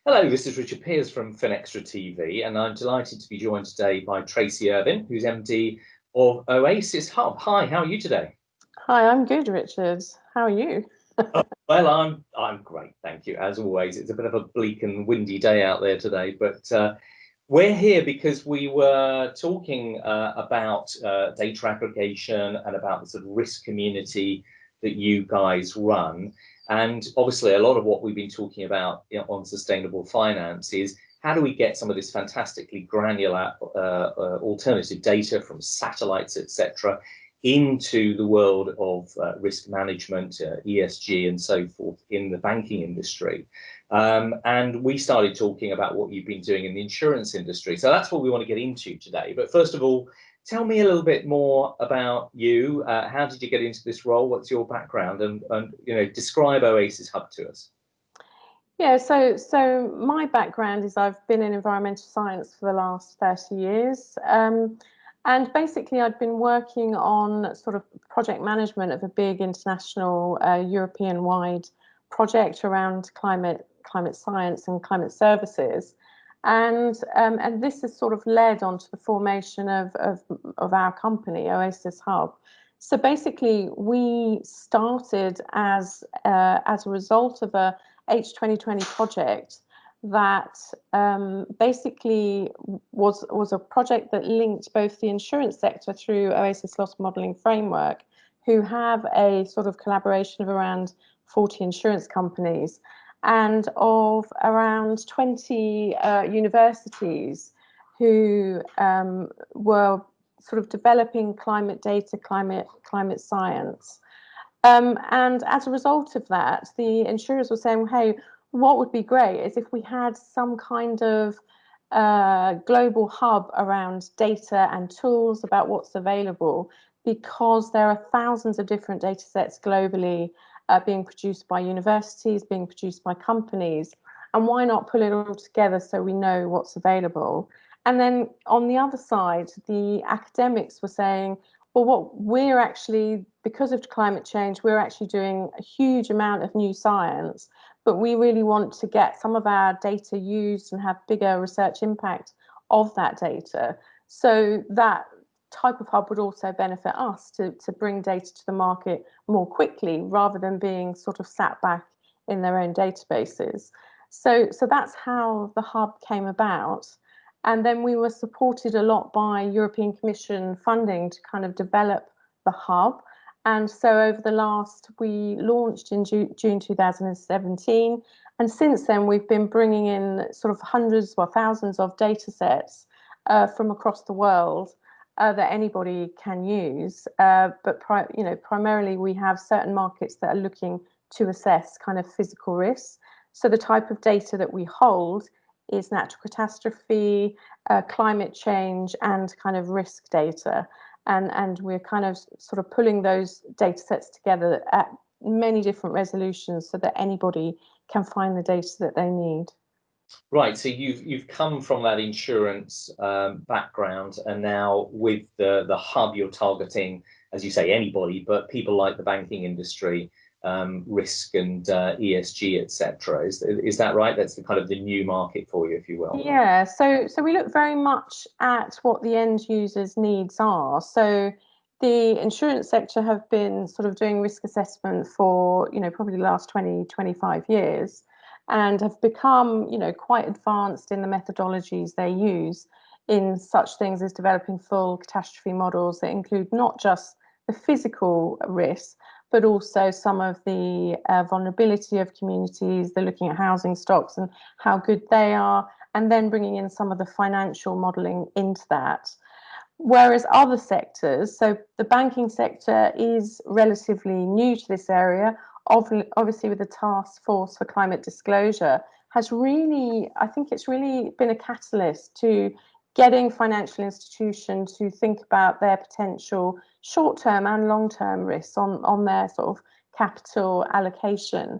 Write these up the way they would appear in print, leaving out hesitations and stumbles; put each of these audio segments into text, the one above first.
Hello, this is Richard Pears from Finextra TV, and I'm delighted to be joined today by Tracy Irvine, who's MD of Oasis Hub. Hi, how are you today? Hi, I'm good, Richard. How are you? Well, I'm great, thank you. As always, it's a bit of a bleak and windy day out there today, but we're here because we were talking about data aggregation and about the sort of risk community that you guys run. And obviously, a lot of what we've been talking about on sustainable finance is how do we get some of this fantastically granular alternative data from satellites, etc., into the world of risk management, ESG, and so forth in the banking industry. And we started talking about what you've been doing in the insurance industry. So that's what we want to get into today. But first of all, tell me a little bit more about you. How did you get into this role? What's your background? And describe Oasis Hub to us. Yeah, so my background is I've been in environmental science for the last 30 years. And basically, I'd been working on sort of project management of a big international European-wide project around climate science and climate services. And this has sort of led on to the formation of our company, Oasis Hub. So basically, we started as a result of a H2020 project that basically was a project that linked both the insurance sector through Oasis Loss Modelling Framework, who have a sort of collaboration of around 40 insurance companies, and of around 20 universities who were sort of developing climate data, climate science. And as a result of that, the insurers were saying, hey, what would be great is if we had some kind of global hub around data and tools about what's available, because there are thousands of different data sets globally being produced by universities, being produced by companies. And why not pull it all together so we know what's available? And then on the other side, the academics were saying, well, what we're actually, because of climate change, we're actually doing a huge amount of new science, but we really want to get some of our data used and have bigger research impact of that data. So that type of hub would also benefit us to bring data to the market more quickly rather than being sort of sat back in their own databases. So that's how the hub came about. And then we were supported a lot by European Commission funding to kind of develop the hub. And so we launched in June 2017. And since then, we've been bringing in sort of hundreds or thousands of data sets from across the world that anybody can use. But primarily, we have certain markets that are looking to assess kind of physical risks. So the type of data that we hold is natural catastrophe, climate change, and kind of risk data. And we're kind of sort of pulling those data sets together at many different resolutions so that anybody can find the data that they need. Right, so you've come from that insurance background, and now with the hub, you're targeting, as you say, anybody, but people like the banking industry, risk and ESG, etc. Is that right? That's the kind of the new market for you, if you will. Yeah, so we look very much at what the end users' needs are. So the insurance sector have been sort of doing risk assessment for, probably the last 20, 25 years, and have become, quite advanced in the methodologies they use in such things as developing full catastrophe models that include not just the physical risks, but also some of the vulnerability of communities. They're looking at housing stocks and how good they are, and then bringing in some of the financial modelling into that. Whereas other sectors, so the banking sector is relatively new to this area, obviously with the task force for climate disclosure, I think it's really been a catalyst to getting financial institutions to think about their potential short-term and long-term risks on their sort of capital allocation.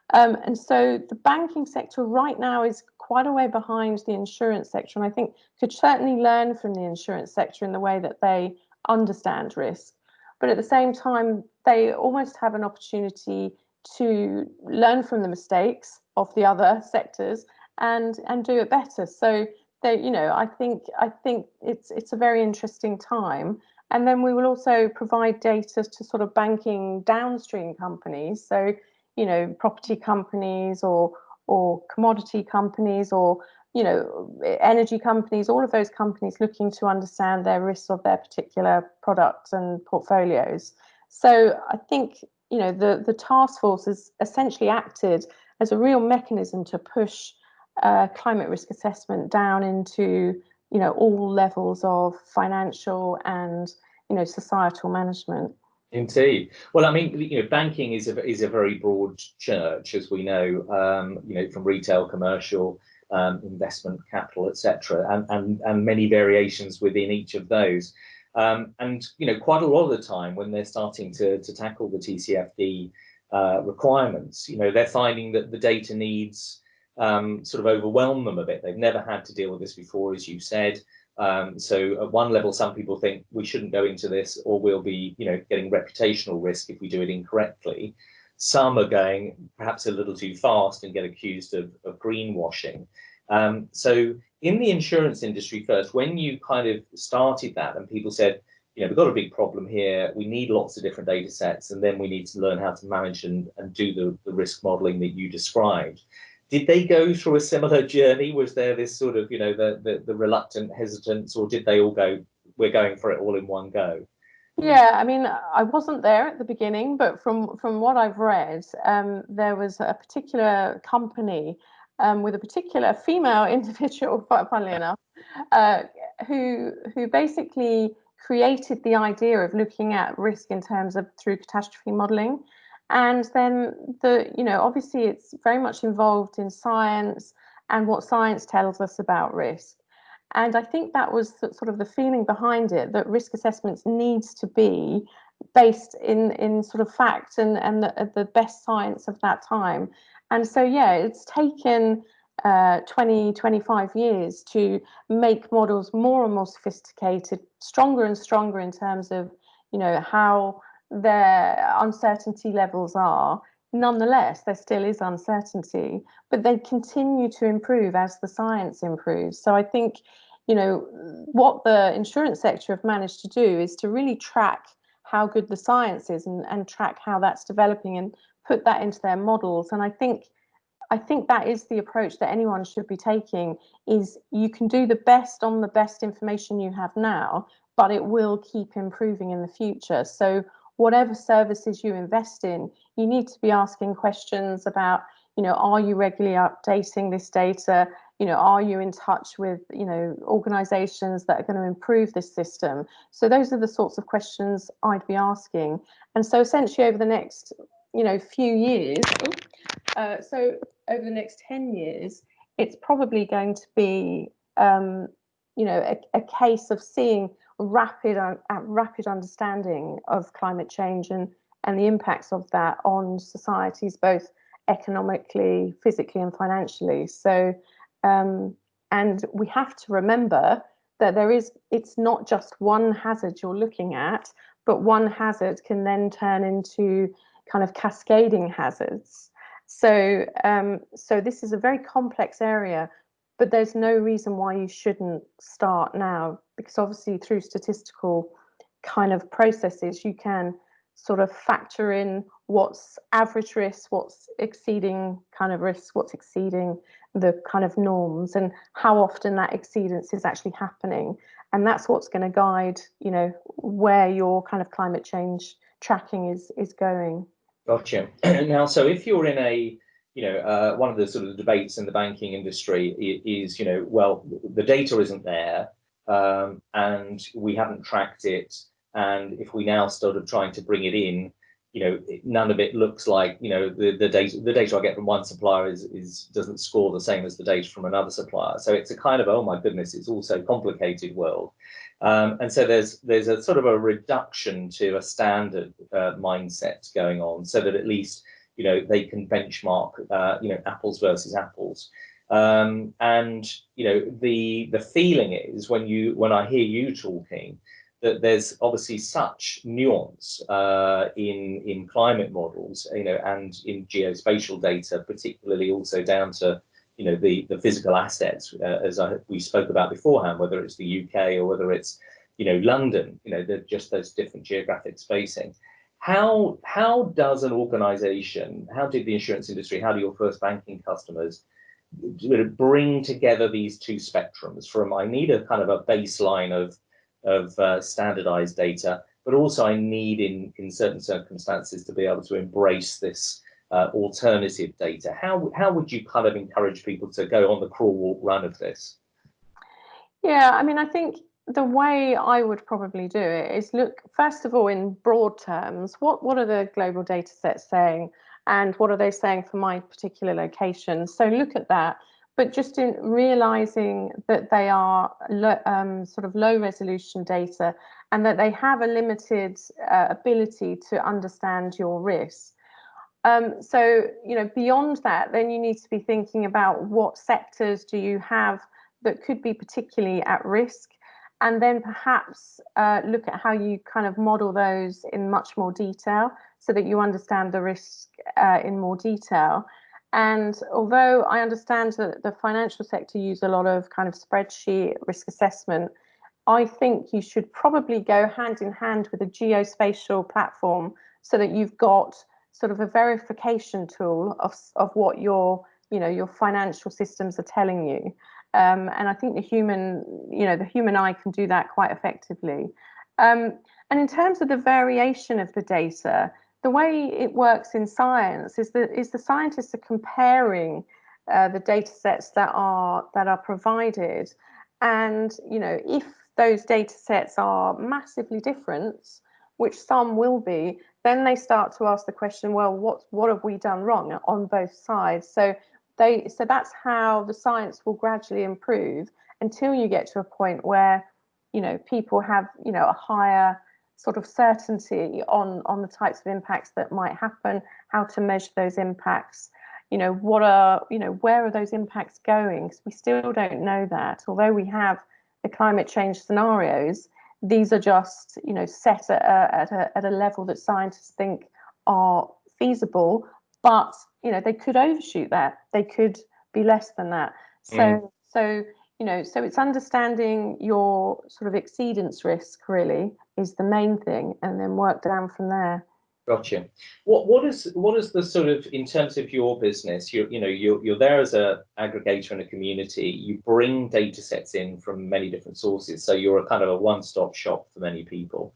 And so the banking sector right now is quite a way behind the insurance sector, and I think could certainly learn from the insurance sector in the way that they understand risk. But at the same time, they almost have an opportunity to learn from the mistakes of the other sectors and do it better. So they, I think it's a very interesting time. And then we will also provide data to sort of banking downstream companies. So, property companies or commodity companies or, energy companies, all of those companies looking to understand their risks of their particular products and portfolios. So I think, the task force has essentially acted as a real mechanism to push climate risk assessment down into, all levels of financial and, societal management. Indeed. Well, I mean, banking is a very broad church, as we know, from retail, commercial, investment, capital, etc., and many variations within each of those. And quite a lot of the time when they're starting to tackle the TCFD requirements, they're finding that the data needs sort of overwhelm them a bit. They've never had to deal with this before, as you said. So at one level, some people think we shouldn't go into this, or we'll be, getting reputational risk if we do it incorrectly. Some are going perhaps a little too fast and get accused of greenwashing. So in the insurance industry first, when you kind of started that and people said, we've got a big problem here, we need lots of different data sets, and then we need to learn how to manage and do the risk modeling that you described. Did they go through a similar journey? Was there this sort of, the reluctant hesitance, or did they all go, we're going for it all in one go? Yeah, I mean, I wasn't there at the beginning, but from what I've read, there was a particular company with a particular female individual, funnily enough, who basically created the idea of looking at risk in terms of through catastrophe modeling. And then obviously it's very much involved in science and what science tells us about risk. And I think that was sort of the feeling behind it, that risk assessments needs to be based in sort of fact and the best science of that time. And so, yeah, it's taken 25 years to make models more and more sophisticated, stronger and stronger in terms of, how their uncertainty levels are. Nonetheless, there still is uncertainty, but they continue to improve as the science improves. So I think, what the insurance sector have managed to do is to really track how good the science is and track how that's developing and put that into their models. And I think that is the approach that anyone should be taking, is you can do the best on the best information you have now, but it will keep improving in the future. So whatever services you invest in, you need to be asking questions about, are you regularly updating this data? Are you in touch with, organizations that are going to improve this system? So those are the sorts of questions I'd be asking. And so essentially over the next, few years, so over the next 10 years, it's probably going to be, a case of seeing rapid understanding of climate change and the impacts of that on societies, both economically, physically, and financially. So, and we have to remember that it's not just one hazard you're looking at, but one hazard can then turn into kind of cascading hazards. So, so this is a very complex area, but there's no reason why you shouldn't start now, because obviously through statistical kind of processes, you can sort of factor in what's average risk, what's exceeding kind of risks, what's exceeding the kind of norms, and how often that exceedance is actually happening. And that's what's going to guide, where your kind of climate change tracking is going. Gotcha. Now, so if you're in a, one of the sort of debates in the banking industry is, well, the data isn't there, and we haven't tracked it. And if we now started trying to bring it in, none of it looks like, the data I get from one supplier is doesn't score the same as the data from another supplier. So it's a kind of, oh my goodness, it's all so complicated world. And so there's a sort of a reduction to a standard mindset going on, so that at least, they can benchmark, apples versus apples. And, the feeling is when I hear you talking, that there's obviously such nuance in climate models, and in geospatial data, particularly also down to, the physical assets, as we spoke about beforehand, whether it's the UK or whether it's London, they're just those different geographic spacing. How does an organization, how did the insurance industry, how do your first banking customers bring together these two spectrums from, I need a kind of a baseline of standardized data, but also I need in certain circumstances to be able to embrace this alternative data? How would you kind of encourage people to go on the crawl, walk, run of this? Yeah, I mean, I think the way I would probably do it is look, first of all, in broad terms, what are the global data sets saying, and what are they saying for my particular location? So look at that, but just in realizing that they are sort of low resolution data, and that they have a limited ability to understand your risk. So, beyond that, then you need to be thinking about what sectors do you have that could be particularly at risk, and then perhaps look at how you kind of model those in much more detail so that you understand the risk in more detail. And although I understand that the financial sector use a lot of kind of spreadsheet risk assessment, I think you should probably go hand in hand with a geospatial platform so that you've got sort of a verification tool of what your financial systems are telling you. And I think the human eye can do that quite effectively. And in terms of the variation of the data, the way it works in science is the scientists are comparing the data sets that are provided, and if those data sets are massively different, which some will be, then they start to ask the question, well, what have we done wrong on both sides? So that's how the science will gradually improve until you get to a point where people have a higher sort of certainty on the types of impacts that might happen, how to measure those impacts, where are those impacts going? Because we still don't know that. Although we have the climate change scenarios, these are just set at a level that scientists think are feasible, but they could overshoot that. They could be less than that. So it's understanding your sort of exceedance risk really is the main thing, and then work down from there. Gotcha. What is the sort of, in terms of your business, you're there as a aggregator in a community, you bring data sets in from many different sources, so you're a kind of a one-stop shop for many people.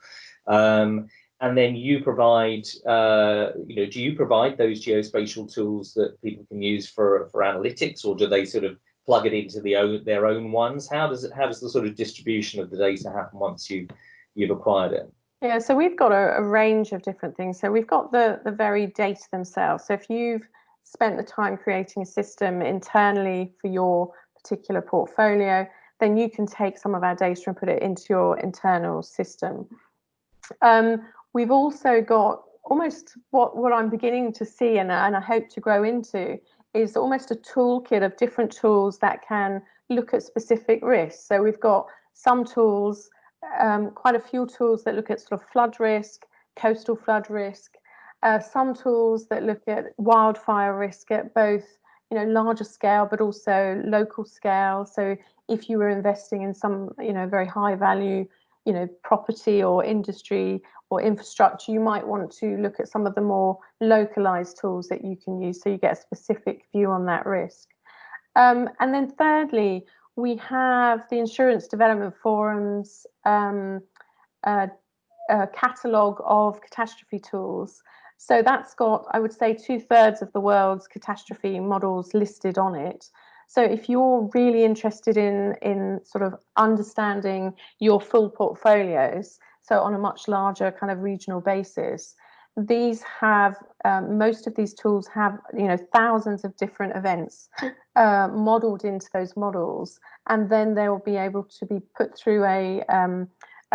And then you provide, do you provide those geospatial tools that people can use for analytics, or do they sort of plug it into their own ones? How does the sort of distribution of the data happen once you've acquired it? Yeah, so we've got a range of different things. So we've got the very data themselves. So if you've spent the time creating a system internally for your particular portfolio, then you can take some of our data and put it into your internal system. We've also got almost what I'm beginning to see, and I hope to grow into, is almost a toolkit of different tools that can look at specific risks. So we've got some tools, quite a few tools that look at sort of flood risk, coastal flood risk, some tools that look at wildfire risk at both larger scale but also local scale. So if you were investing in some very high value property or industry or infrastructure, you might want to look at some of the more localized tools that you can use so you get a specific view on that risk. And then thirdly, we have the Insurance Development Forum's catalogue of catastrophe tools. So that's got, I would say, 2/3 of the world's catastrophe models listed on it. So if you're really interested in sort of understanding your full portfolios, so on a much larger kind of regional basis, these have most of these tools have thousands of different events modeled into those models, and then they will be able to be put through a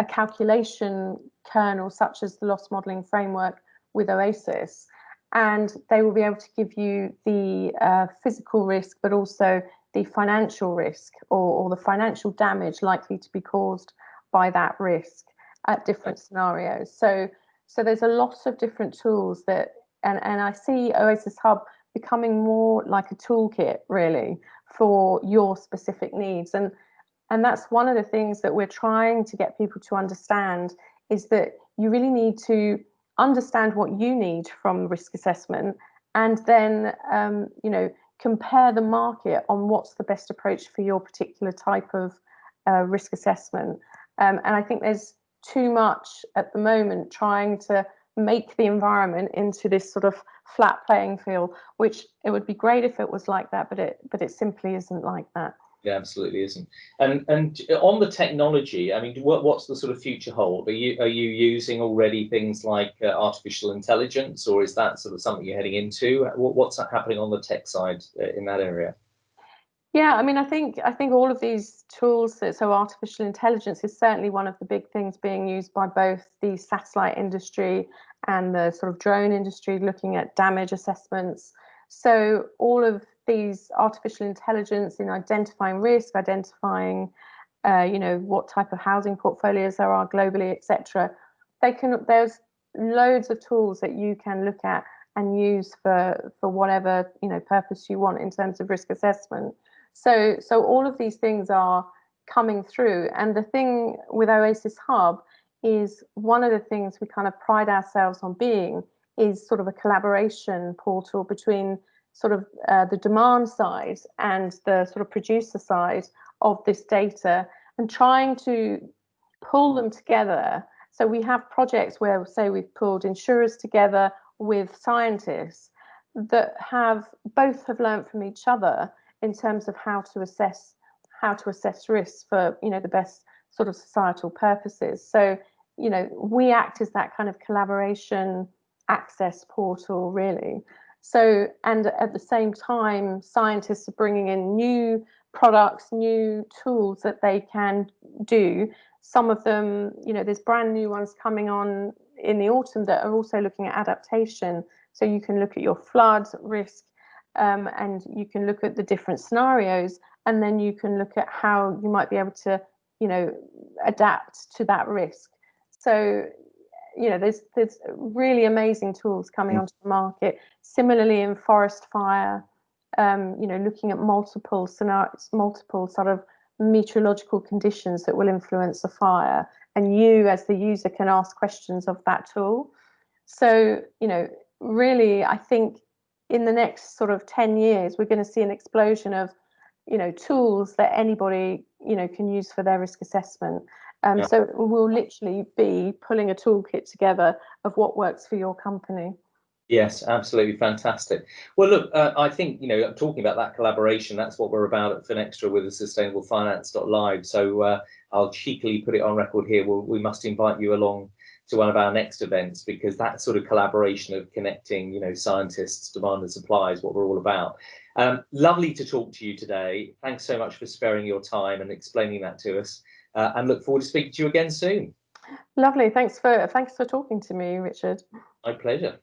calculation kernel such as the loss modeling framework with Oasis, and they will be able to give you the physical risk, but also the financial risk or the financial damage likely to be caused by that risk at different scenarios. So there's a lot of different tools that, and I see Oasis Hub becoming more like a toolkit really for your specific needs. And that's one of the things that we're trying to get people to understand, is that you really need to understand what you need from risk assessment, and then compare the market on what's the best approach for your particular type of risk assessment. And I think there's too much at the moment trying to make the environment into this sort of flat playing field, which it would be great if it was like that, but it simply isn't like that. Yeah, absolutely isn't. And on the technology, I mean, what's the sort of future hold? Are you using already things like artificial intelligence, or is that sort of something you're heading into? What's happening on the tech side in that area? Yeah, I mean, I think all of these tools, so artificial intelligence is certainly one of the big things being used by both the satellite industry and the sort of drone industry, looking at damage assessments. So all of these artificial intelligence in identifying risk, identifying, what type of housing portfolios there are globally, etc. There's loads of tools that you can look at and use for whatever purpose you want in terms of risk assessment. So all of these things are coming through. And the thing with Oasis Hub is, one of the things we kind of pride ourselves on being is sort of a collaboration portal between sort of the demand side and the sort of producer side of this data, and trying to pull them together. So we have projects where, say, we've pulled insurers together with scientists that both have learned from each other in terms of how to assess risks for the best sort of societal purposes. So we act as that kind of collaboration access portal, really. So, and at the same time, scientists are bringing in new products, new tools that they can do. Some of them, there's brand new ones coming on in the autumn that are also looking at adaptation. So you can look at your flood risk, and you can look at the different scenarios, and then you can look at how you might be able to, adapt to that risk. So, there's really amazing tools coming onto the market. Similarly, in forest fire, looking at multiple scenarios, multiple sort of meteorological conditions that will influence a fire, and you as the user can ask questions of that tool. So, really, I think in the next sort of 10 years, we're going to see an explosion of, tools that anybody, can use for their risk assessment. Yeah. So we'll literally be pulling a toolkit together of what works for your company. Yes, absolutely fantastic. Well, look, I think, talking about that collaboration, that's what we're about at Finextra with the sustainablefinance.live. So I'll cheekily put it on record here. We must invite you along to one of our next events, because that sort of collaboration of connecting, scientists, demand and supply is what we're all about. Lovely to talk to you today. Thanks so much for sparing your time and explaining that to us, and look forward to speaking to you again soon. Lovely. Thanks for talking to me, Richard. My pleasure.